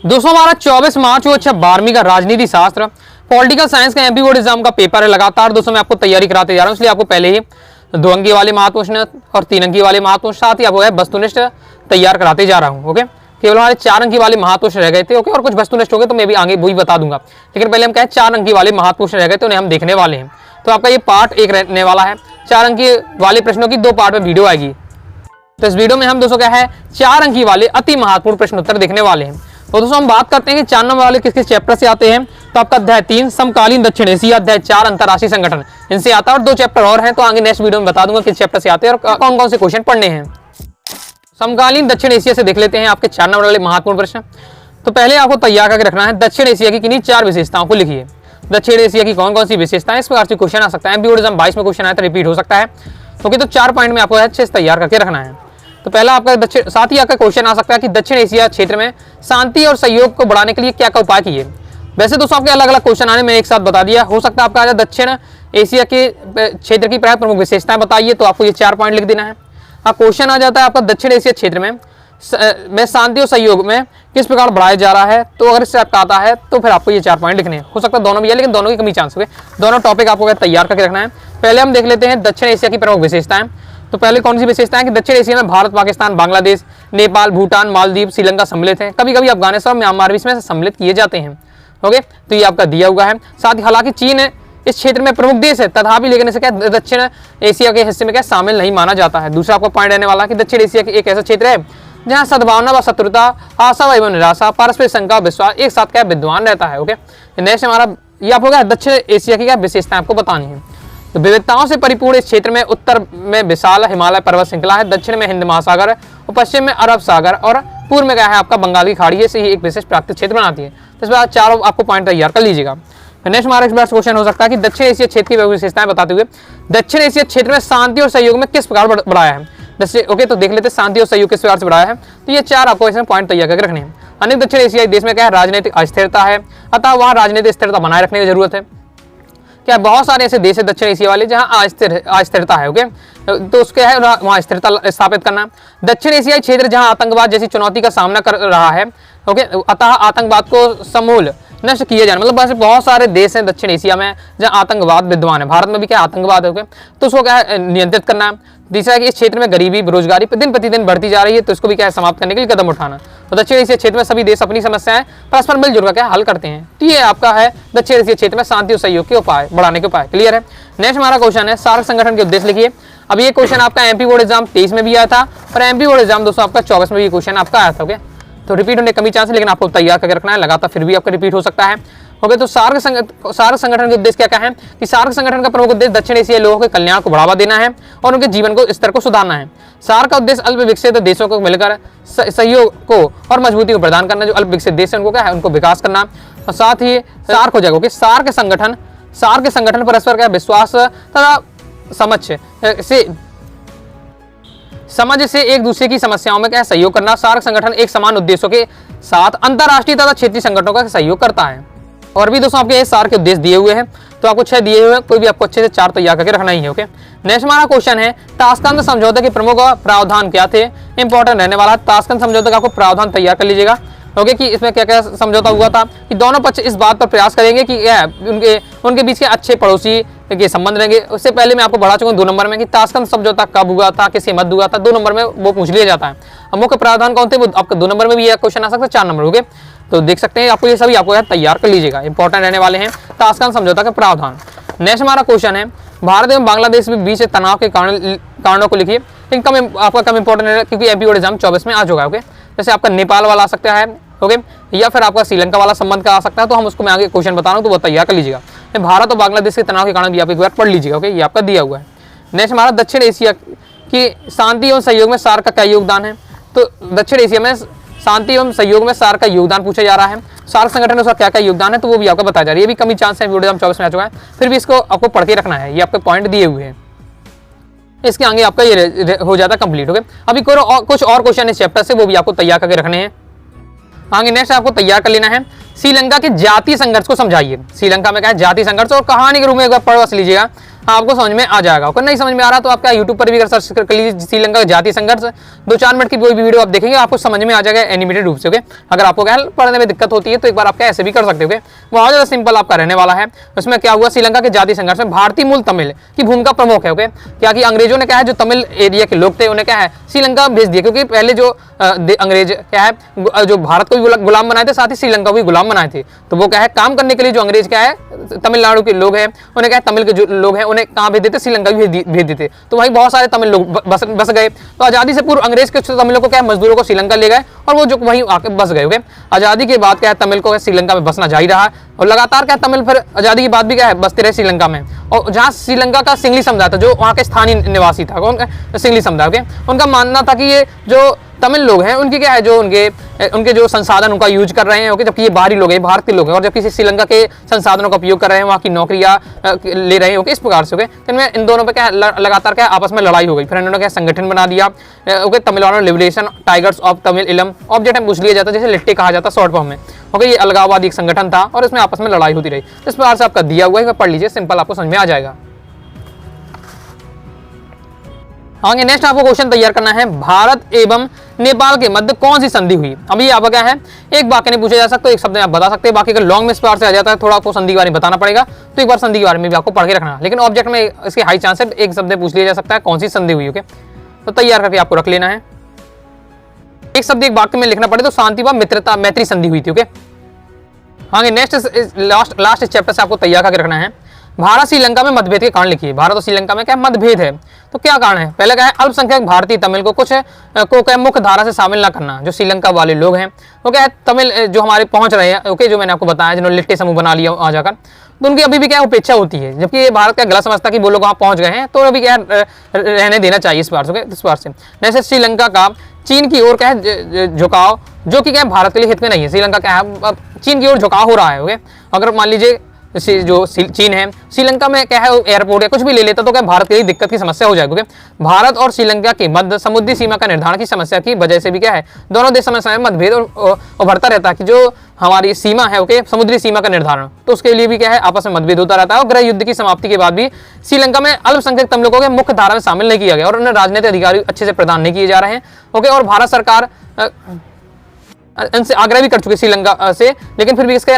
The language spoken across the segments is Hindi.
दोस्तों हमारा 24 मार्च को 12वीं का राजनीति शास्त्र पॉलिटिकल साइंस का एमपी बोर्ड एग्जाम का पेपर है। लगातार दोस्तों मैं आपको तैयारी कराते जा रहा हूं, इसलिए आपको पहले ही 2 अंकी वाले महत्वपूर्ण प्रश्न और 3 अंकी वाले महत्वपूर्ण, साथ ही आपको वस्तुनिष्ठ तैयार कराते जा रहा हूं। ओके, केवल हमारे 4 अंकी वाले महत्वपूर्ण रह गए थे। ओके, और कुछ वस्तुनिष्ठ हो गए तो मैं भी आगे वही बता दूंगा, लेकिन पहले हम कहें 4 अंकी वाले महत्वपूर्ण रह गए तो उन्हें हम देखने वाले हैं। तो आपका ये पार्ट 1 रहने वाला है। 4 अंकी वाले प्रश्नों की 2 पार्ट में वीडियो आएगी। तो इस वीडियो में हम दोस्तों क्या है 4 अंकी वाले अति महत्वपूर्ण प्रश्न उत्तर देखने वाले हैं। तो दोस्तों हम बात करते हैं कि 4 नंबर वाले किस किस चैप्टर से आते हैं। तो आपका अध्याय 3 समकालीन दक्षिण एशिया, अध्याय 4 अंतरराष्ट्रीय संगठन, इनसे आता है। और 2 चैप्टर और हैं, तो आगे नेक्स्ट वीडियो में बता दूंगा किस चैप्टर से आते हैं और कौन कौन से क्वेश्चन पढ़ने हैं। समकालीन दक्षिण एशिया से देख लेते हैं आपके 4 नंबर वाले महत्वपूर्ण प्रश्न। तो पहले आपको तैयार करके रखना है, दक्षिण एशिया की किन्हीं 4 विशेषताओं को लिखिए। दक्षिण एशिया की कौन कौन सी विशेषताएं, इस प्रकार से क्वेश्चन आ सकता है। एमपी बोर्ड एग्जाम 22 में क्वेश्चन आया तो रिपीट हो सकता है। ओके, तो 4 पॉइंट में आपको अच्छे से तैयार करके रखना है। तो पहला आपका दक्षिण, साथ ही आपका क्वेश्चन आ सकता है कि दक्षिण एशिया क्षेत्र में शांति और सहयोग को बढ़ाने के लिए क्या क्या उपाय किए। वैसे दोस्तों आपके अलग अलग क्वेश्चन आने में एक साथ बता दिया, हो सकता है आपका दक्षिण एशिया के क्षेत्र की प्रमुख विशेषताएं बताइए, तो आपको ये 4 पॉइंट लिख देना है। क्वेश्चन आ जाता है आपका दक्षिण एशिया क्षेत्र में शांति और सहयोग में किस प्रकार बढ़ाया जा रहा है। तो अगर इससे आपका आता है तो फिर आपको ये 4 पॉइंट लिखने हैं। हो सकता है दोनों भी है, लेकिन दोनों की कमी चांस हुए। दोनों टॉपिक आपको तैयार करके रखना है। पहले हम देख लेते हैं दक्षिण एशिया की प्रमुख विशेषताएं। तो पहले कौन सी विशेषता है कि दक्षिण एशिया में भारत, पाकिस्तान, बांग्लादेश, नेपाल, भूटान, मालदीव, श्रीलंका सम्मिलित हैं। कभी कभी अफगानिस्तान और म्यांमार भी इसमें सम्मिलित किए जाते हैं। ओके, तो ये आपका दिया हुआ है। साथ ही हालांकि चीन इस क्षेत्र में प्रमुख देश है, तथापि लेकिन इसे क्या दक्षिण एशिया के हिस्से में क्या शामिल नहीं माना जाता है। दूसरा आपका पॉइंट रहने वाला कि दक्षिण एशिया एक ऐसा क्षेत्र है जहाँ सद्भावना व शत्रुता, आशा एवं निराशा, पारस्परिक शंका, विश्वास एक साथ क्या विद्वान रहता है। ओके, नेक्स्ट हमारा ये आप होगा दक्षिण एशिया की क्या विशेषताएं आपको बतानी है। तो विविधताओं से परिपूर्ण इस क्षेत्र में उत्तर में विशाल हिमालय पर्वत श्रृंखला है, दक्षिण में हिंद महासागर और पश्चिम में अरब सागर और पूर्व में क्या है आपका बंगाल की खाड़ी से ही एक विशेष प्राकृतिक क्षेत्र बनाती है। तो इस बार 4 आपको पॉइंट तैयार कर लीजिएगा। नेक्स्ट हमारा क्वेश्चन हो सकता है कि दक्षिण एशिया क्षेत्र की विशेषताएं बताते हुए दक्षिण एशिया क्षेत्र में शांति और सहयोग में किस प्रकार बढ़ाया है। ओके, तो देख लेते हैं शांति और सहयोग किस प्रकार से बढ़ाया है। तो ये 4 आपको इसमें पॉइंट तैयार करके रखने हैं। अनेक दक्षिण एशियाई देश में क्या है राजनीतिक अस्थिरता है, अतः वहाँ राजनीतिक स्थिरता बनाए रखने की जरूरत है। क्या बहुत सारे ऐसे देश है दक्षिण एशिया वाले जहाँ अस्थिरता है। ओके, तो उसके है वहाँ स्थिरता स्थापित करना। दक्षिण एशियाई क्षेत्र जहाँ आतंकवाद जैसी चुनौती का सामना कर रहा है। ओके, अतः आतंकवाद को समूल नष्ट किए जाए। मतलब वैसे बहुत सारे देश हैं दक्षिण एशिया में जहाँ आतंकवाद विद्यमान है। भारत में भी क्या आतंकवाद है। ओके, तो उसको क्या है नियंत्रित करना। तीसरा है कि इस क्षेत्र में गरीबी बेरोजगारी दिन प्रतिदिन बढ़ती जा रही है, तो इसको भी क्या है समाप्त करने के लिए कदम उठाना। तो दक्षिण एशिया क्षेत्र में सभी देश अपनी समस्याएं परस्पर मिलजुल कर क्या हल करते हैं। तो ये आपका है दक्षिण एशिया क्षेत्र में शांति और सहयोग के उपाय बढ़ाने के उपाय। क्लियर है। नेक्स्ट हमारा क्वेश्चन है सार्क संगठन के उद्देश्य लिखिए। अब ये क्वेश्चन आपका एमपी बोर्ड एग्जाम 23 में भी आया था और एमपी बोर्ड एग्जाम दोस्तों आपका 24 में भी क्वेश्चन आपका आया था। ओके, तो रिपीट होने की कमी चांस है, लेकिन आपको तैयार करके रखना है, लगातार फिर भी आपका रिपीट हो सकता है। ओके, तो सार्क संगठन के उद्देश्य क्या है कि सार्क संगठन का प्रमुख उद्देश्य दक्षिण एशियाई लोगों के कल्याण को बढ़ावा देना है और उनके जीवन को स्तर को सुधारना है। सार्क का उद्देश्य अल्प विकसित देशों को मिलकर सहयोग को और मजबूती को प्रदान करना। जो अल्प विकसित देश है उनको क्या है उनको विकास करना, और साथ ही सार्क हो जाएगा। सार्क संगठन परस्पर क्या विश्वास तथा समझ से एक दूसरे की समस्याओं में क्या सहयोग करना। सार्क संगठन एक समान उद्देश्यों के साथ अंतरराष्ट्रीय तथा क्षेत्रीय संगठनों का सहयोग करता है। और भी दोस्तों आपके सार्क के उद्देश्य दिए हुए हैं, तो आपको 6 दिए हुए हैं, कोई भी आपको अच्छे से 4 तैयार करके रखना ही है। ओके, नेक्स्ट हमारा क्वेश्चन है ताशकंद समझौते के प्रमुख प्रावधान क्या थे। इंपॉर्टेंट रहने वाला ताशकंद समझौते का आपको प्रावधान तैयार कर लीजिएगा। ओके, कि इसमें क्या क्या समझौता हुआ था कि दोनों पक्ष इस बात पर प्रयास करेंगे कि क्या उनके बीच के अच्छे पड़ोसी के संबंध रहेंगे। उससे पहले मैं आपको बढ़ा चुका हूँ 2 नंबर में कि ताशकंद समझौता कब हुआ था, किसके मध्य हुआ था। 2 नंबर में वो पूछ लिया जाता है। अब मुख्य प्रावधान कौन थे वो आपका 2 नंबर में भी क्वेश्चन आ सकता है, 4 नंबर। ओके, तो देख सकते हैं आपको ये सभी आपको तैयार कर लीजिएगा, इंपॉर्टेंट रहने वाले हैं ताशकंद समझौता के प्रावधान। नेक्स्ट हमारा क्वेश्चन है भारत एवं बांग्लादेश के बीच तनाव के कारणों को लिखिए। लेकिन आपका कम इंपॉर्टेंट है क्योंकि एमपी बोर्ड एग्जाम 24 में आ चुका है। ओके, जैसे आपका नेपाल वाला आ सकता है। ओके, या फिर आपका श्रीलंका वाला संबंध का आ सकता है, तो हम उसको मैं आगे क्वेश्चन बता रहा हूँ, तो वो तैयार कर लीजिएगा। भारत और बांग्लादेश के तनाव के कारण भी आप एक बार पढ़ लीजिएगा। ओके, ये आपका दिया हुआ है। नेक्स्ट हमारा दक्षिण एशिया की शांति एवं सहयोग में सार्क का क्या योगदान है। तो दक्षिण एशिया में शांति एवं सहयोग में सार्क का योगदान पूछा जा रहा है। सार्क संगठन में उसका क्या क्या योगदान है, तो वो भी आपका बताया जा रहा है। ये भी कमी चांस है, वीडियो 24 में आ चुका है, फिर भी इसको आपको पढ़ के रखना है। ये आपके पॉइंट दिए हुए हैं, इसके आगे आपका ये हो जाता कंप्लीट। ओके, अभी कुछ और क्वेश्चन इस चैप्टर से वो भी आपको तैयार करके रखने हैं। आगे नेक्स्ट आपको तैयार कर लेना है श्रीलंका के जातीय संघर्ष को समझाइए। श्रीलंका में क्या है जातीय संघर्ष, और कहानी के रूप में एक बार पढ़ लीजिएगा। आपको समझ में आ जाएगा। अगर नहीं समझ में आ रहा तो आप क्या यूट्यूब पर भी अगर सर्च कर लीजिए श्रीलंका जातीय संघर्ष, 2-4 मिनट की कोई भी वीडियो आप देखेंगे आपको समझ में आ जाएगा एनिमेटेड रूप से। ओके, अगर आपको क्या पढ़ने में दिक्कत होती है तो एक बार आप क्या ऐसे भी कर सकते हो। बहुत ज़्यादा सिंपल आपका रहने वाला है। उसमें क्या हुआ, श्रीलंका के जातीय संघर्ष में भारतीय मूल तमिल की भूमिका प्रमुख है। ओके, क्या कि अंग्रेजों ने क्या है जो तमिल एरिया के लोग थे उन्हें क्या है श्रीलंका भेज दिया, क्योंकि पहले जो अंग्रेज क्या है जो भारत को भी गुलाम बनाए थे साथ ही श्रीलंका को भी गुलाम बनाए थे। तो वो क्या है काम करने के लिए जो अंग्रेज क्या है तमिलनाडु के लोग हैं उन्हें क्या है तमिल के जो लोग हैं उन्हें कहाँ भेज देते, श्रीलंका भी भेज देते। तो वहीं बहुत सारे तमिल लोग बस गए। तो आज़ादी से पूर्व अंग्रेज के तमिलों को क्या मजदूरों को श्रीलंका ले गए और वो जो वहीं आके बस गए। ओके, आज़ादी के बाद क्या है तमिल को श्रीलंका में बसना जारी रहा और लगातार क्या तमिल फिर आज़ादी के बाद भी क्या है बसते रहे श्रीलंका में। और जहाँ श्रीलंका का सिंगली समुदाय था, जो वहाँ के स्थानीय निवासी था उनका सिंगली समुदाय, उनका मानना था कि ये जो तमिल लोग हैं उनकी क्या है जो उनके जो संसाधन उनका यूज कर रहे हैं। ओके, जबकि ये बाहरी लोग हैं, भारत के लोग हैं, और जबकि श्रीलंका के संसाधनों का उपयोग कर रहे हैं, वहाँ की नौकरियाँ ले रहे हैं। ओके, इस प्रकार से। ओके, तो इनमें इन दोनों पे क्या लगातार क्या आपस में लड़ाई हो गई। फिर इन्होंने क्या संगठन बना दिया। Okay, Tamil Nadu liberation tigers of Tamil इलम, ऑब्जेक्ट में पूछ लिया जाता है जैसे लिट्टे कहा जाता है शॉर्ट फॉर्म में। ओके, ये अलगाववादी एक संगठन था और इसमें आपस में लड़ाई होती रही। इस प्रकार से आपका दिया हुआ है, पढ़ लीजिए, सिंपल आपको समझ में आ जाएगा। आगे नेक्स्ट आपको क्वेश्चन तैयार करना है, भारत एवं नेपाल के मध्य कौन सी संधि हुई। अभी आपका क्या है एक वाक्य नहीं पूछा जा सकता, एक शब्द में आप बता सकते हैं। बाकी अगर लॉन्ग में इस बार से आ जाता है थोड़ा आपको संधि के बारे में बताना पड़ेगा, तो एक बार संधि के बारे में भी आपको पढ़ के रखना। लेकिन ऑब्जेक्ट में इसके हाई चांस है एक शब्द में पूछ लिया जा सकता है कौन सी संधि हुई। ओके, तो तैयार करके आपको रख लेना है। एक शब्द एक वाक्य में लिखना पड़े तो शांति व मित्रता मैत्री संधि हुई थी। ओके, आगे नेक्स्ट लास्ट चैप्टर से आपको तैयार करके रखना है, भारत श्रीलंका में मतभेद के कारण लिखिए। भारत और श्रीलंका में क्या मतभेद है, तो क्या कारण है। पहले क्या है अल्पसंख्यक भारतीय तमिल को क्या मुख्य धारा से शामिल ना करना। जो श्रीलंका वाले लोग हैं वो क्या है तमिल जो हमारे पहुंच रहे हैं, ओके, जो मैंने आपको बताया जिन्होंने लिट्टे समूह बना लिया आ जाकर, तो उनकी अभी भी क्या उपेक्षा होती है। जबकि ये भारत का गलत समझता कि वो लोग वहाँ पहुंच गए हैं, तो अभी क्या रहने देना चाहिए इस बार से। इस बार से जैसे श्रीलंका का चीन की ओर क्या है झुकाव, जो कि क्या है भारत के लिए हित में नहीं है। श्रीलंका क्या है चीन की ओर झुकाव हो रहा है। ओके, अगर मान लीजिए जो चीन है श्रीलंका में क्या है एयरपोर्ट या कुछ भी ले लेता तो क्या भारत के लिए दिक्कत की समस्या हो जाएगी। भारत और श्रीलंका के मध्य समुद्री सीमा का निर्धारण की समस्या की वजह से भी क्या है दोनों देश में मतभेद उभरता रहता है कि जो हमारी सीमा है ओके समुद्री सीमा का निर्धारण, तो उसके लिए भी क्या है आपस में मतभेद होता रहता है। और गृह युद्ध की समाप्ति के बाद भी श्रीलंका में अल्पसंख्यक तमिलों को मुख्य धारा में शामिल नहीं किया गया और उन्हें राजनीतिक अधिकार अच्छे से प्रदान नहीं किए जा रहे हैं। ओके, और भारत सरकार इनसे आग्रह भी कर चुके श्रीलंका से, लेकिन फिर भी इसका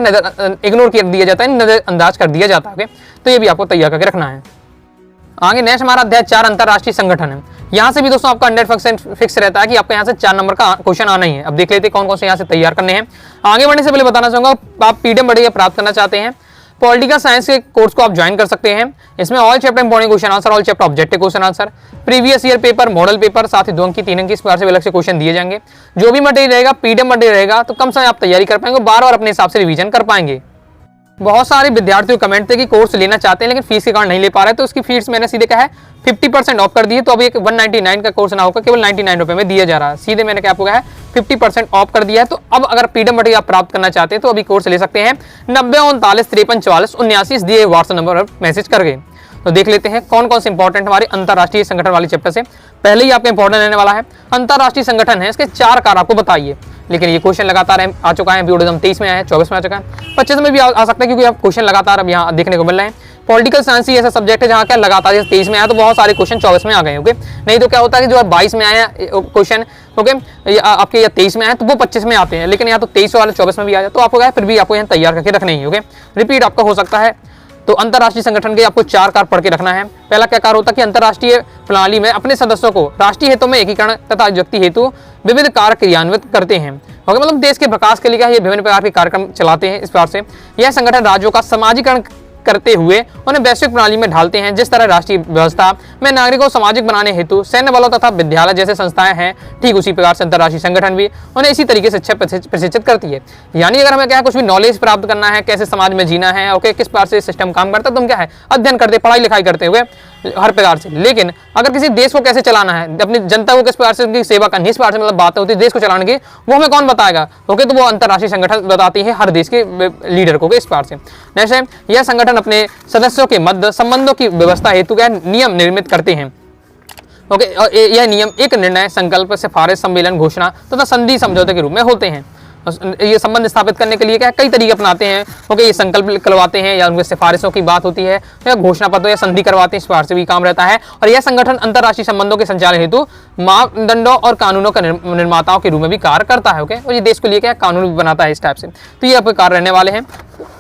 इग्नोर कर दिया जाता है, नजरअंदाज कर दिया जाता है। तो ये भी आपको तैयार करके रखना है। आगे नेक्स्ट हमारा अध्याय 4 अंतरराष्ट्रीय संगठन है। यहाँ से भी दोस्तों आपका 100% फिक्स रहता है कि आपका यहाँ से 4 नंबर का क्वेश्चन आना ही है। अब देख लेते हैं कौन कौन से यहाँ से तैयार करने हैं। आगे बढ़ने से पहले बताना चाहूंगा आप पीडीएफ बढ़िया प्राप्त करना चाहते हैं पॉलिटिकल साइंस के कोर्स को आप ज्वाइन कर सकते हैं। इसमें all chapter important question answer, all chapter objective question answer, previous year paper, model paper, साथ ही 2 अंक की 3 अंक की इस प्रकार से अलग से क्वेश्चन दिए जाएंगे। जो भी मटेरियल रहेगा पीडीएफ मटेरियल रहेगा तो कम समय आप तैयारी कर पाएंगे, बार बार अपने हिसाब से रिवीजन कर पाएंगे। बहुत सारे विद्यार्थियों कमेंट थे कि कोर्स लेना चाहते हैं लेकिन फीस के कारण नहीं ले पा रहे, तो उसकी फीस मैंने सीधे कहा है 50% ऑफ कर दी है। तो अभी एक 199 का कोर्स ना होकर केवल 99 रुपये में दिया जा रहा है। सीधे मैंने क्या आपको कहा है 50% ऑफ कर दिया है। तो अब अगर पीडीएफ मटेरियल आप प्राप्त करना चाहते हैं तो अभी कोर्स ले सकते हैं 90 39 53 44 79 इस दिए व्हाट्सएप नंबर पर मैसेज करके। तो देख लेते हैं कौन कौन से इंपॉर्टेंट हमारे अंतरराष्ट्रीय संगठन वाले चैप्टर से। पहले ही आपका इंपॉर्टेंट रहने वाला है अंतरराष्ट्रीय संगठन है, इसके 4 कार आपको बताइए। लेकिन ये क्वेश्चन लगातार आ चुका है, वीडियो 23 में आया है, 24 में आ चुका है, 25 में भी आ सकता है क्योंकि आप क्वेश्चन लगातार अब यहाँ देखने को मिल रहे हैं। पॉलिटिकल साइंस ही ऐसा सब्जेक्ट है जहाँ क्या लगातार 23 में आया तो बहुत सारे क्वेश्चन 24 में आ गए। ओके, नहीं तो क्या होता है कि जो 22 में आया क्वेश्चन ओके आपके या 23 में आया तो वो 25 में आते हैं, लेकिन यहाँ तो 23 वाले 24 में भी आ जाए तो आपको क्या फिर भी आपको यहाँ तैयार करके रखने ही। ओके, रिपीट आपका हो सकता है। तो अंतरराष्ट्रीय संगठन के आपको 4 कार्य पढ़ के रखना है। पहला क्या कार्य होता है कि अंतरराष्ट्रीय प्रणाली में अपने सदस्यों को राष्ट्रीय हितों में एकीकरण तथा व्यक्ति हेतु विविध कार्य क्रियान्वित करते हैं। ओके, मतलब देश के विकास के लिए क्या ये विभिन्न प्रकार के कार्यक्रम चलाते हैं। इस प्रकार से यह संगठन राज्यों का समाजीकरण करते हुए उन्हें वैश्विक प्रणाली में ढालते हैं। जिस तरह राष्ट्रीय व्यवस्था में नागरिकों को सामाजिक बनाने हेतु सैन्य बलों तथा विद्यालय जैसे संस्थाएं हैं, ठीक उसी प्रकार से अंतरराष्ट्रीय संगठन भी उन्हें इसी तरीके से प्रशिक्षित करती है। यानी अगर हमें क्या है कुछ भी नॉलेज प्राप्त करना है, कैसे समाज में जीना है, ओके किस प्रकार से सिस्टम काम करता है, तो हम क्या है अध्ययन करते, पढ़ाई लिखाई करते हुए हर प्रकार से। लेकिन अगर किसी देश को कैसे चलाना है, अपनी जनता को किस प्रकार से उनकी सेवा करनी, इस प्रकार से मतलब बातें होती है देश को चलाने की, वो हमें कौन बताएगा। ओके, तो वो अंतरराष्ट्रीय संगठन बताती है हर देश के लीडर को इस प्रकार से। जैसे यह संगठन अपने सदस्यों के मध्य संबंधों की व्यवस्था हेतु क्या नियम निर्मित करते हैं। ओके, यह नियम एक निर्णय, संकल्प, सिफारिश, सम्मेलन, घोषणा तथा संधि समझौते के रूप में होते हैं। ये संबंध स्थापित करने के लिए क्या कई तरीके अपनाते हैं। ओके, ये संकल्प करवाते हैं या उनके सिफारिशों की बात होती है या घोषणा पत्र या संधि करवाते हैं, इस प्रकार से भी काम रहता है। और यह संगठन अंतर्राष्ट्रीय संबंधों के संचालन हेतु मापदंडों और कानूनों का निर्माताओं के रूप में भी कार्य करता है। ओके, और ये देश के लिए क्या कानून भी बनाता है इस टाइप से। तो ये आपके कार्य रहने वाले हैं।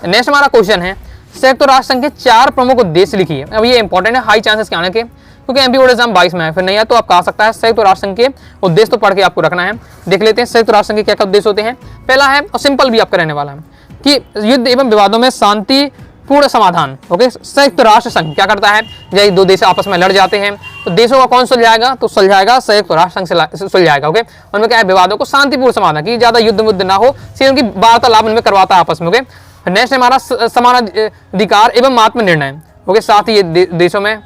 नेक्स्ट हमारा क्वेश्चन है, संयुक्त राष्ट्र संघ के 4 प्रमुख उद्देश्य लिखिए। अब ये इंपॉर्टेंट है, हाई चांसेस के आने के, क्योंकि एमपी बोर्ड एग्जाम 22 में है, फिर नहीं है तो आप कहा सकता है संयुक्त राष्ट्र संघ के उद्देश्य तो पढ़ के आपको रखना है। देख लेते हैं संयुक्त राष्ट्र संघ के क्या क्या उद्देश्य होते हैं। पहला है, और सिंपल भी आपका रहने वाला है, कि युद्ध एवं विवादों में शांतिपूर्ण समाधान। ओके, संयुक्त राष्ट्र संघ क्या करता है, जब 2 देश आपस में लड़ जाते हैं तो देशों का कौन सुलझाएगा, तो सुलझाएगा संयुक्त राष्ट्र संघ से सुलझाएगा। ओके, उनमें क्या है, विवादों को शांतिपूर्ण समाधान, की ज्यादा युद्ध मुद्द ना हो, सिर्फ उनकी वार्तालाप उनमें करवाता है आपस में। ओके, नेक्स्ट हमारा समानाधिकार एवं आत्मनिर्णय। ओके, साथ ही ये देशों में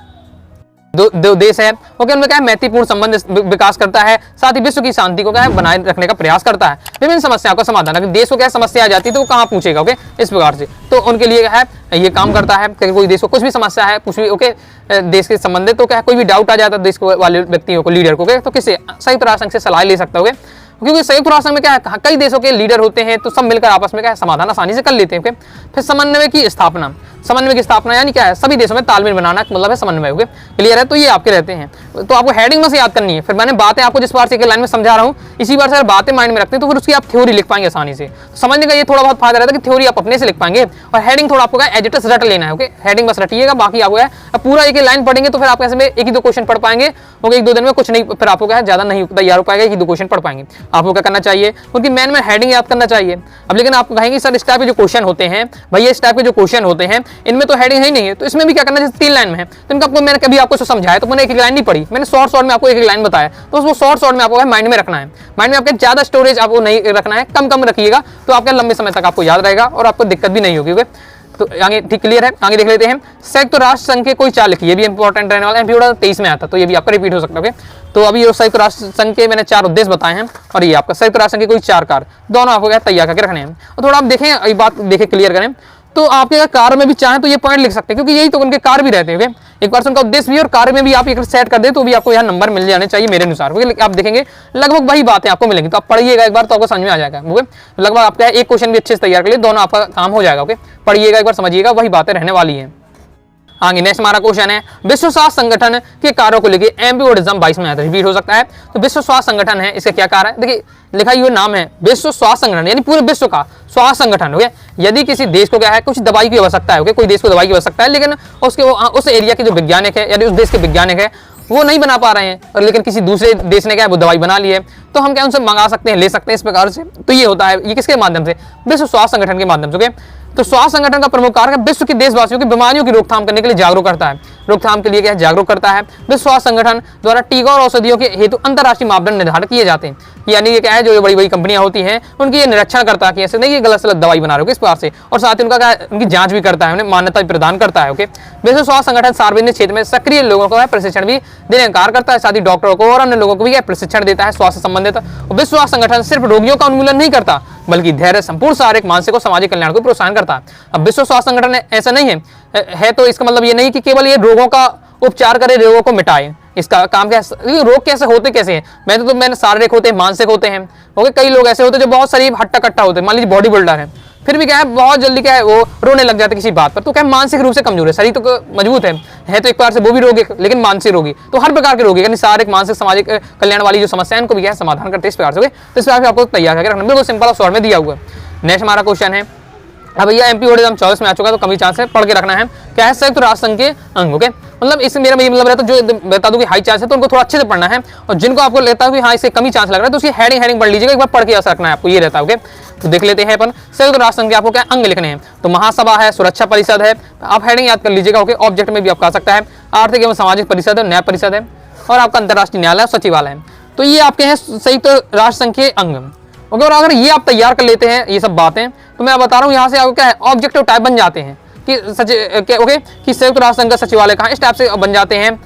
दो देश है, ओके, उनमें क्या है, मैत्रीपूर्ण संबंध विकास करता है, साथ ही विश्व की शांति को क्या है, बनाए रखने का प्रयास करता है। विभिन्न समस्याओं का समाधान, अगर देश को क्या समस्या आ जाती है तो वो कहाँ पूछेगा। ओके, इस प्रकार से तो उनके लिए क्या है, ये काम करता है। कोई देश को कुछ भी समस्या है, कुछ भी ओके देश के संबंधित, तो क्या है, कोई भी डाउट आ जाता है देश को वाले व्यक्तियों को, लीडर को, तो किससे, संयुक्त राष्ट्र संघ से सलाह ले सकता है। क्योंकि संयुक्त राष्ट्र संघ में क्या है, कई देशों के लीडर होते हैं, तो सब मिलकर आपस में क्या है, समाधान आसानी से कर लेते हैं। फिर समन्वय की स्थापना, समन्वय की स्थापना यानी क्या है, सभी देशों में तालमेल बनाना, मतलब है समन्वय। ओके, क्लियर है, तो ये आपके रहते हैं। तो आपको हेडिंग में से याद करनी है। फिर मैंने बातें आपको जिस बार से एक लाइन में समझा रहा हूँ, इसी बार से अगर बातें माइंड में रखते हैं तो फिर उसकी आप थ्योरी लिख पाएंगे आसानी से। समझने का ये थोड़ा बहुत फायदा रहता है कि थ्योरी आप अपने से लिख पाएंगे, और हेडिंग थोड़ा आपको एज इट इज रट लेना है। ओके, हेडिंग बस रटिएगा, बाकी आपको है पूरा एक लाइन पढ़ेंगे तो फिर आप ऐसे में 1 ही 2 क्वेश्चन पढ़ पाएंगे। ओके, 1-2 दिन में कुछ नहीं, फिर आपको क्या है, ज्यादा नहीं तैयार हो पाएगा, 1-2 क्वेश्चन पढ़ पाएंगे। आपको क्या करना चाहिए, उनकी मेन में हेडिंग याद करना चाहिए। अब लेकिन आप कहेंगे सर इस टाइप के जो क्वेश्चन होते हैं, भैया इस टाइप के जो क्वेश्चन होते हैं इनमें तो हेडिंग नहीं है, तो इसमें भी क्या करना, जैसे 3 लाइन में है, तो इनका आपको मैंने कभी आपको समझाया तो मैंने 1 लाइन नहीं पढ़ी, मैंने शॉर्ट में आपको 1 लाइन बताया, तो उसको शॉर्ट में आपको माइंड में रखना है। माइंड में आपके ज्यादा स्टोरेज आपको नहीं रखना है, कम रखिएगा, तो आपका लंबे समय तक आपको याद रहेगा और आपको दिक्कत भी नहीं होगी। तो आगे ठीक क्लियर है, आगे देख लेते हैं। संयुक्त राष्ट्र संघ के कोई 4 लिखिए, ये भी इंपॉर्टेंट रहने वाला है, 23 में आता, तो ये भी आपका रिपीट हो सकता है। तो अभी ये संयुक्त राष्ट्र संघ के मैंने 4 उद्देश्य बताए हैं, और ये आपका संयुक्त राष्ट्र संघ के कोई 4 कार्य, दोनों आपको तैयार करके रखने हैं। और थोड़ा आप देखें, ये बात देखें, क्लियर करें, तो आपके अगर कार्य में भी चाहें तो ये पॉइंट लिख सकते हैं, क्योंकि यही तो उनके कार्य भी रहते हैं। एक बार उनका उद्देश्य भी और कार्य में भी आप एक सेट कर दे तो भी आपको यहाँ नंबर मिल जाने चाहिए मेरे अनुसार। क्योंकि आप देखेंगे लगभग वही बातें आपको मिलेंगी, तो आप पढ़िएगा एक बार तो आपको समझ में आ जाएगा। ओके, लगभग आपका एक क्वेश्चन भी अच्छे से तैयार कर लिए, दोनों आपका काम हो जाएगा। ओके, पढ़िएगा एक बार, समझिएगा, वही बातें रहने वाली हैं। आगे नेक्स्ट हमारा क्वेश्चन है, विश्व स्वास्थ्य संगठन के कार्यों को लेके एमपी बोर्ड एग्जाम 22 में आता है, रिपीट हो सकता है। तो विश्व स्वास्थ्य संगठन है, इसका क्या कार्य है, देखिए लिखा ये नाम है विश्व स्वास्थ्य संगठन, यानी पूरे विश्व का स्वास्थ्य संगठन। ओके, यदि किसी देश को क्या है, कुछ दवाई की आवश्यकता है, ओके, कोई देश को दवाई की आवश्यकता है, लेकिन उसके उस एरिया के जो वैज्ञानिक है, यानी उस देश के वैज्ञानिक है, वो नहीं बना पा रहे हैं, और लेकिन किसी दूसरे देश ने क्या है, वो दवाई बना ली है, तो हम क्या उनसे मंगा सकते हैं, ले सकते हैं, इस प्रकार से। तो ये होता है, ये किसके माध्यम से, विश्व स्वास्थ्य संगठन के माध्यम से। ओके, तो स्वास्थ्य संगठन का प्रमुख कार्य विश्व के देशवासियों की बीमारियों की रोकथाम करने के लिए जागरूक करता है, रोकथाम के लिए क्या जागरूक करता है। विश्व स्वास्थ्य संगठन द्वारा टीका और औषधियों के हेतु अंतर्राष्ट्रीय मापदंड निर्धारित किए जाते हैं, यानी ये क्या है, जो बड़ी बड़ी कंपनियां होती हैं उनकी ये निरीक्षण करता है कि ऐसे नहीं ये गलत सलत दवाई बना रहे हो इस प्रकार से, और साथ ही उनका क्या, उनकी जांच भी करता है, उन्हें मान्यता भी प्रदान करता है। ओके, विश्व स्वास्थ्य संगठन सार्वजनिक क्षेत्र में सक्रिय लोगों को प्रशिक्षण भी देने का कार्य करता है, साथ ही डॉक्टरों को और अन्य लोगों को भी प्रशिक्षण देता है स्वास्थ्य संबंधित। विश्व स्वास्थ्य संगठन सिर्फ रोगियों का उन्मूलन नहीं करता, बल्कि धैर्य, संपूर्ण शारीरिक, मानसिक और सामाजिक कल्याण को प्रोत्साहन करता है। अब विश्व स्वास्थ्य संगठन ऐसा नहीं है तो इसका मतलब ये नहीं कि केवल ये रोगों का उपचार करे, रोगों को मिटाए। इसका काम क्या है, रोग कैसे होते कैसे हैं, मैंने शारीरिक होते हैं, मानसिक होते हैं। ओके, कई लोग ऐसे होते हैं जो बहुत शरीर हट्टा कट्टा होते हैं, मान लीजिए बॉडी बिल्डर है, फिर भी क्या है बहुत जल्दी क्या है वो रोने लग जाते किसी बात पर, तो क्या मानसिक रूप से कमजोर है, शरीर तो मजबूत है तो एक बार से वो भी रोगी, लेकिन मानसिक रोगी, तो हर प्रकार के रोगी, यानी शारीरिक, मानसिक, सामाजिक कल्याण वाली जो समस्या है उनको भी क्या समाधान करते हैं इस प्रकार से। तो इस प्रकार से आपको तैयार करके रखना, बिल्कुल सिंपल और शॉर्ट में दिया हुआ है। नेक्स्ट हमारा क्वेश्चन है, अब भैया एमपी बोर्ड एग्जाम 24 में आ चुका है, तो कमी चांस है, पढ़ के रखना है। क्या है, संयुक्त राष्ट्र संघ के अंग। ओके, मतलब इससे मेरा मतलब रहता है जो बता दूं कि हाई चांस है तो उनको थोड़ा अच्छे से पढ़ना है, और जिनको आपको लगता है कि हाँ इससे कमी चांस लग रहा है तो उसकी हेडिंग पढ़ लीजिएगा, एक बार पढ़ के ऐसा रखना है आपको, ये रहता है। ओके, तो देख लेते हैं अपन संयुक्त राष्ट्र संघ के आपको क्या अंग लिखने हैं। तो महासभा है, सुरक्षा परिषद है, आप हेडिंग याद कर लीजिएगा। ओके, ऑब्जेक्ट में भी आप कह सकता है, आर्थिक एवं सामाजिक परिषद है, न्याय परिषद है, और आपका अंतर्राष्ट्रीय न्यायालय, सचिवालय है। तो ये आपके हैं संयुक्त राष्ट्र संघ के अंग। ओके, और अगर ये आप तैयार कर लेते हैं ये सब बातें, तो मैं बता रहा हूँ यहाँ से आपको क्या है, ऑब्जेक्टिव टाइप बन जाते हैं कि ओके कि संयुक्त राष्ट्र संघ का सचिवालय कहाँ, इस टाइप से बन जाते हैं।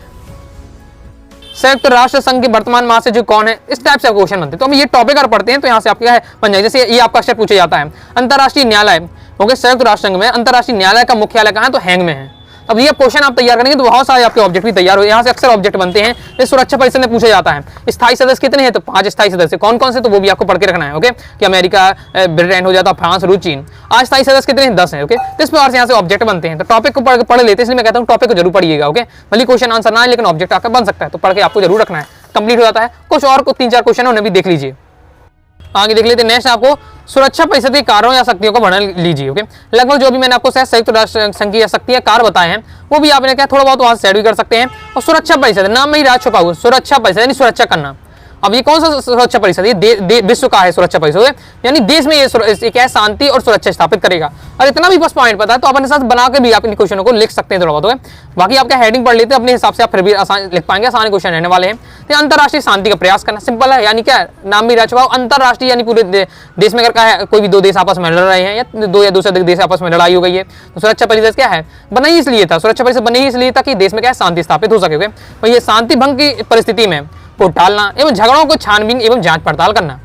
संयुक्त राष्ट्र संघ के वर्तमान महासचिव कौन है, इस टाइप से क्वेश्चन बनते हैं। तो हम ये टॉपिक अगर पढ़ते हैं तो यहाँ से आपका बन जाए, जैसे ये आपका क्वेश्चन पूछा जाता है अंतर्राष्ट्रीय न्यायालय। ओके, संयुक्त राष्ट्र संघ में अंतर्राष्ट्रीय न्यायालय का मुख्यालय कहाँ है, तो हैंग में है। अब ये क्वेश्चन आप तैयार करेंगे तो बहुत सारे आपके ऑब्जेक्ट भी तैयार हो, यहाँ से अक्सर ऑब्जेक्ट बनते हैं। जैसे सुरक्षा परिषद में पूछा जाता है स्थायी सदस्य कितने हैं, तो 5 स्थायी सदस्य। कौन कौन से, तो वो भी आपको पढ़ के रखना है। ओके, कि अमेरिका, ब्रिटेन हो जाता है, फ्रांस, रूस, चीन। अस्थायी सदस्य कितने हैं, 10 हैं। ओके, तो इस प्रकार से यहाँ से ऑब्जेक्ट बनते हैं। तो टॉपिक को पढ़ लेते हैं, इसलिए मैं कहता हूँ टॉपिक को जरूर पढ़िएगा। ओके, भले क्वेश्चन आंसर ना है लेकिन ऑब्जेक्ट आपका बन सकता है, तो पढ़ के आपको जरूर रखना है। कंप्लीट हो जाता है। कुछ और 3-4 क्वेश्चन उन्हें भी देख लीजिए। आगे देख लेते हैं। नेक्स्ट आपको सुरक्षा परिषद के कार्यों या शक्तियों का वर्णन लीजिए। ओके, लगभग जो भी मैंने आपको संयुक्त राष्ट्र संघ की शक्तियां कार्य बताए हैं वो भी आपने क्या थोड़ा बहुत वहां से ऐड भी कर सकते हैं। और सुरक्षा परिषद नाम में ही राज छुपा हुआ, सुरक्षा परिषद यानी सुरक्षा करना। अब ये कौन सा सुरक्षा परिषद, ये विश्व का है सुरक्षा परिषद, यानी देश में ये क्या है, शांति और सुरक्षा स्थापित करेगा। और इतना भी बस पॉइंट पता है तो अपने साथ बना के भी आप इन क्वेश्चनों को लिख सकते हैं थोड़ा बहुत। बाकी आपका हेडिंग पढ़ लेते हैं अपने हिसाब से, आप फिर भी आसान लिख पाएंगे, आसान क्वेश्चन रहने वाले हैं। तो अंतर्राष्ट्रीय शांति का प्रयास करना सिंपल है, यानी क्या नाम भी रह चुका, अंतर्राष्ट्रीय यानी पूरे देश में अगर है कोई भी 2 देश आपस में लड़ रहे हैं या 2 या 2 से अधिक देश आपस में लड़ाई हो गई है, तो सुरक्षा परिषद क्या है, बना ही इसलिए था। सुरक्षा परिषद बनी ही इसलिए था कि देश में क्या है, शांति स्थापित हो सके। और ये शांति भंग की परिस्थिति में को टालना एवं झगड़ों को छानबीन एवं जांच पड़ताल करना।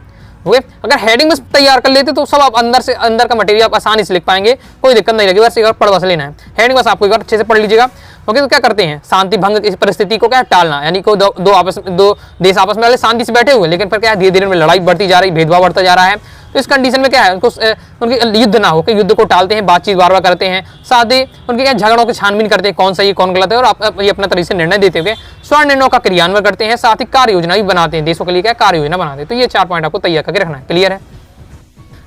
ओके, अगर हेडिंग बस तैयार कर लेते तो सब आप अंदर का मटेरियल आप आसानी से लिख पाएंगे, कोई दिक्कत नहीं लगेगी। बस एक बार पढ़ बस लेना है, हेडिंग बस आपको एक बार अच्छे से पढ़ लीजिएगा। ओके, तो क्या करते हैं, शांति भंग की परिस्थिति को क्या टालना, यानी को दो देश आपस में शांति से बैठे हुए, लेकिन फिर क्या धीरे धीरे में लड़ाई बढ़ती जा रही, भेदभाव बढ़ता जा रहा है। तो इस कंडीशन में क्या है, उनके युद्ध ना हो, युद्ध को टालते हैं, बातचीत बार बार करते हैं, साथ ही उनके क्या झगड़ों की छानबीन करते हैं, कौन सही कौन गलत है, और ये अपना तरीके से निर्णय देते हुए स्वर्ण निर्णयों का क्रियान्वयन करते हैं, साथ ही कार्य योजना भी बनाते हैं, देशों के लिए क्या कार्य योजना बनाते हैं। तो ये 4 पॉइंट आपको तैयार करके रखना है। क्लियर है।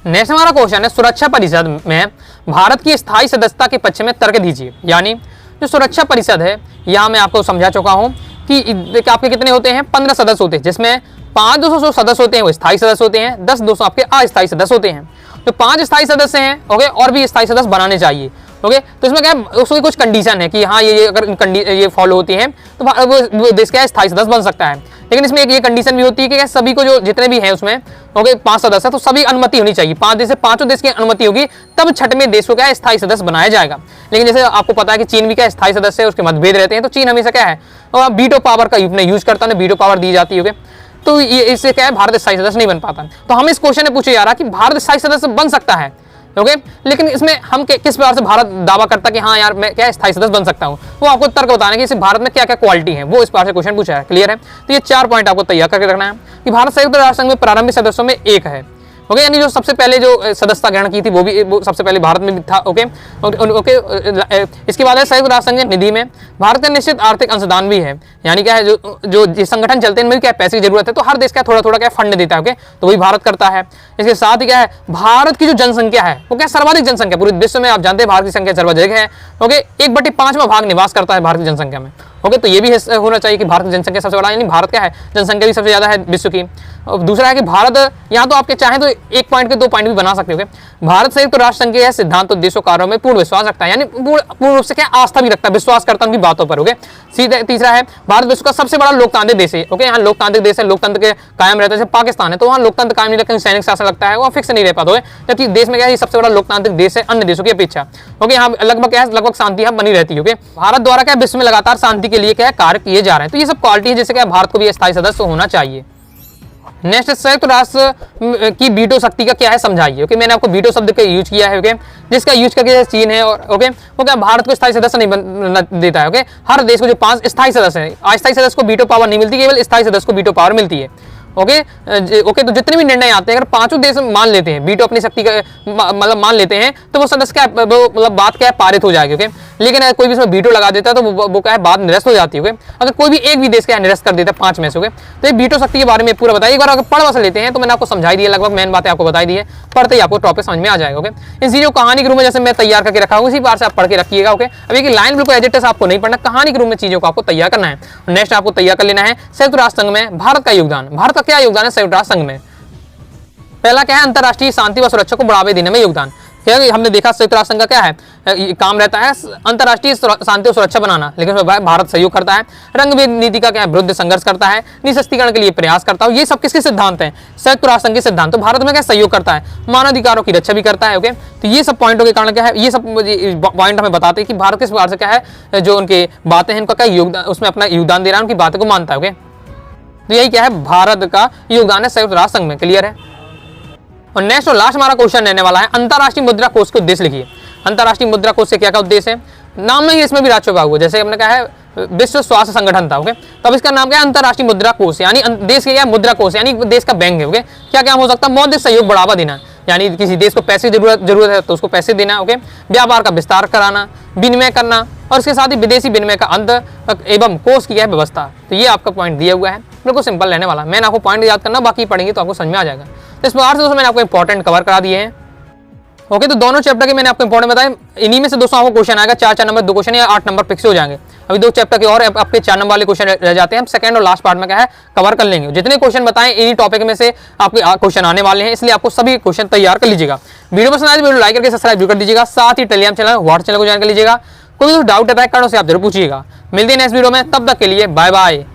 नेक्स्ट हमारा क्वेश्चन है, सुरक्षा परिषद में भारत की स्थायी सदस्यता के पक्ष में तर्क दीजिए। यानी जो सुरक्षा परिषद है, यहाँ मैं आपको समझा चुका हूँ कि आपके कितने होते हैं, 15 सदस्य होते हैं, जिसमें 5 सदस्य होते हैं वो स्थायी सदस्य होते हैं, 10 आपके अस्थायी सदस्य होते हैं। जो 5 स्थायी सदस्य हैं, ओके, और भी स्थायी सदस्य बनाने चाहिए। ओके, तो इसमें क्या है, उसकी कुछ कंडीशन है कि हाँ ये अगर ये फॉलो होती है तो वो देश का स्थायी सदस्य बन सकता है। लेकिन इसमें एक ये कंडीशन भी होती है कि सभी को जो जितने भी हैं उसमें, ओके, 5 सदस्य, तो सभी अनुमति होनी चाहिए। 5 देश से 5 देश की अनुमति होगी तब 6वें देश को क्या है, स्थायी सदस्य बनाया जाएगा। लेकिन जैसे आपको पता है कि चीन भी क्या स्थायी सदस्य है, उसके मतभेद रहते हैं, तो चीन हमेशा क्या है, वीटो पावर का यूज करता है, वीटो पावर दी जाती है। तो ये इससे क्या है, भारत स्थायी सदस्य नहीं बन पाता। तो हम इस क्वेश्चन में पूछे जा रहा कि भारत स्थायी सदस्य बन सकता है, ओके, लेकिन इसमें हम किस प्रकार से भारत दावा करता कि हाँ यार मैं क्या स्थायी सदस्य बन सकता हूँ, वो आपको तर्क बताने कि इस भारत में क्या क्या क्वालिटी है, वो इस प्रकार से क्वेश्चन पूछा है। क्लियर है। तो ये 4 पॉइंट आपको तैयार करके रखना है कि भारत संयुक्त राष्ट्र संघ में प्रारंभिक सदस्यों में एक है। ओके, यानी जो सबसे पहले जो सदस्यता ग्रहण की थी वो सबसे पहले भारत में भी था। ओके, इसके बाद है संयुक्त राष्ट्र संघ निधि में भारत का निश्चित आर्थिक अंशदान भी है, यानी क्या है जो संगठन चलते हैं इनमें क्या पैसे की जरूरत है, तो हर देश क्या थोड़ा थोड़ा क्या फंड देता है। ओके, तो वही भारत करता है। इसके साथ ही क्या है, भारत की जो जनसंख्या है वो क्या सर्वाधिक जनसंख्या पूरे विश्व में, आप जानते हैं भारत की संख्या सर्वाधिक है। ओके, 1/5वां भाग निवास करता है भारत की जनसंख्या में। ओके, तो ये भी होना चाहिए कि भारत की जनसंख्या सबसे बड़ा, यानी भारत क्या है, जनसंख्या भी सबसे ज्यादा है विश्व की। और दूसरा है कि भारत, यहाँ तो आपके चाहे तो 1 पॉइंट के 2 पॉइंट भी बना सकते हो। भारत संयुक्त राष्ट्र संघ के सिद्धांत उद्देश्यों कार्यों में पूर्ण विश्वास रखता है, यानी पूर्ण रूप से क्या आस्था भी रखता है, विश्वास करता है उनकी बातों पर। ओके, सीधे तीसरा है भारत विश्व का सबसे बड़ा लोकतांत्रिक देश है। ओके, यहाँ लोकतांत्रिक देश है, लोकतंत्र के कायम रहता है। जैसे पाकिस्तान है तो वहाँ लोकतंत्र कायम नहीं रहता, सैनिक शासन लगता है, वो फिक्स नहीं रह पाता है, जबकि देश में क्या है, सबसे बड़ा लोकतांत्रिक देश है अन्य देशों की अपेक्षा। ओके, यहाँ लगभग क्या है, लगभग शांति यहाँ बनी रहती है। ओके, भारत द्वारा क्या विश्व में लगातार शांति के लिए क्या कार्य किए जा रहे हैं। तो ये सब क्वालिटी है जिससे क्या भारत को भी स्थायी सदस्य होना चाहिए। नेक्स्ट, संयुक्त राष्ट्र की वीटो शक्ति का क्या है समझाइए। ओके, मैंने आपको वीटो शब्द का यूज किया है। ओके, जिसका यूज करके चीन है और ओके वो क्या भारत को स्थायी सदस्य नहीं देता है। ओके, हर देश को जो 5 स्थायी सदस्य है, अस्थायी सदस्य को वीटो पावर नहीं मिलती, केवल स्थायी सदस्य को वीटो पावर मिलती है। ओके, तो जितने भी निर्णय आते हैं अगर 5 देश मान लेते हैं, वीटो अपनी शक्ति का मतलब मान लेते हैं, तो वो सदस्य क्या मतलब बात क्या है, पारित हो जाएगी। ओके, लेकिन अगर कोई भी इसमें वीटो लगा देता है तो वो क्या है, बात निरस्त हो जाती है। ओके, अगर कोई भी एक भी देश क्या है निरस्त कर देता है 5 में से। ओके, तो ये वीटो शक्ति के बारे में पूरा बताइए। एक बार अगर पढ़ बस लेते हैं तो मैंने आपको समझाई दी है, लगभग मेन बातें आपको बताई दी है, पढ़ते ही आपको टॉपिक समझ में आ जाएगा। ओके, इन चीजों कहानी के रूप में जैसे मैं तैयार करके रखा हूँ उसी बार से आप पढ़ के रखिएगा। ओके, अब एक लाइन बिल्कुल एज इट इज आपको नहीं पढ़ना, कहानी के रूप में चीजों को आपको तैयार करना है। नेक्स्ट आपको तैयार कर लेना है संयुक्त राष्ट्र संघ में भारत का योगदान। भारत का क्या योगदान है संयुक्त राष्ट्र संघ में? पहला क्या है, अंतर्राष्ट्रीय शांति व सुरक्षा को बढ़ावा देने में योगदान। हमने देखा संयुक्त राष्ट्र संघ का क्या है काम रहता है, अंतर्राष्ट्रीय शांति और सुरक्षा बनाना, लेकिन भारत सहयोग करता है। रंग भेद नीति का क्या है, विरुद्ध संघर्ष करता है, निःशस्त्रीकरण के लिए प्रयास करता है। ये सब किसके सिद्धांत हैं? संयुक्त राष्ट्र संघ के सिद्धांत। तो भारत में क्या सहयोग करता है, मानवाधिकारों की रक्षा भी करता है। ओके, तो ये सब पॉइंटों के कारण क्या है, ये सब पॉइंट हमें बताते हैं कि भारत किस प्रकार से क्या है, जो उनके बातें हैं उनका क्या योगदान, उसमें अपना योगदान दे रहा है, उनकी बातों को मानता है। ओके, तो यही क्या है, भारत का योगदान है संयुक्त राष्ट्र संघ में। क्लियर है। और नेक्स्ट और लास्ट हमारा क्वेश्चन रहने वाला है, अंतर्राष्ट्रीय मुद्रा कोष के उद्देश्य लिखिए। अंतर्राष्ट्रीय मुद्रा कोष से क्या क्या उद्देश्य है? नाम में ही इसमें भी राज छुपा हुआ है। जैसे हमने कहा है विश्व स्वास्थ्य संगठन था, ओके, तो अब इसका नाम क्या है, अंतरराष्ट्रीय मुद्रा कोष, यानी देश के क्या मुद्रा कोष, यानी देश का बैंक है, ओके। क्या क्या हो सकता है, मौद्रिक सहयोग बढ़ावा देना, यानी किसी देश को पैसे जरूरत है तो उसको पैसे देना, ओके, व्यापार का विस्तार कराना, विनिमय करना, और इसके साथ ही विदेशी विनिमय का अंत एवं कोष की व्यवस्था। तो ये आपका पॉइंट दिया हुआ है, बिल्कुल सिंपल रहने वाला। मैंने आपको पॉइंट याद करना, बाकी पढ़ेंगे तो आपको समझ में आ जाएगा। तो इस प्रकार से दोस्तों मैंने आपको इंपॉर्टेंट कवर करा दिए हैं, ओके। तो दोनों चैप्टर के मैंने आपको इंपॉर्टेंट बताया, इन्हीं में से दोस्तों आपको क्वेश्चन आएगा, 4 नंबर 2 क्वेश्चन या 8 नंबर फिक्स हो जाएंगे। अभी 2 चैप्टर के और आपके 4 नंबर वाले क्वेश्चन रह जाते हैं, हम सेकंड और लास्ट पार्ट में क्या है कवर कर लेंगे। जितने क्वेश्चन बताएं इन्हीं टॉपिक में से आपके क्वेश्चन आने वाले हैं, इसलिए आपको सभी क्वेश्चन तैयार कर लीजिएगा। वीडियो पसंद आए तो वीडियो लाइक करके सब्सक्राइब भी कर दीजिएगा, साथ ही टेलीग्राम चैनल व्हाट्सएप चैनल को ज्वाइन कर लीजिएगा। कोई भी डाउट है करो से आप जरूर पूछिएगा। मिलते हैं नेक्स्ट वीडियो में, तब तक के लिए बाय बाय।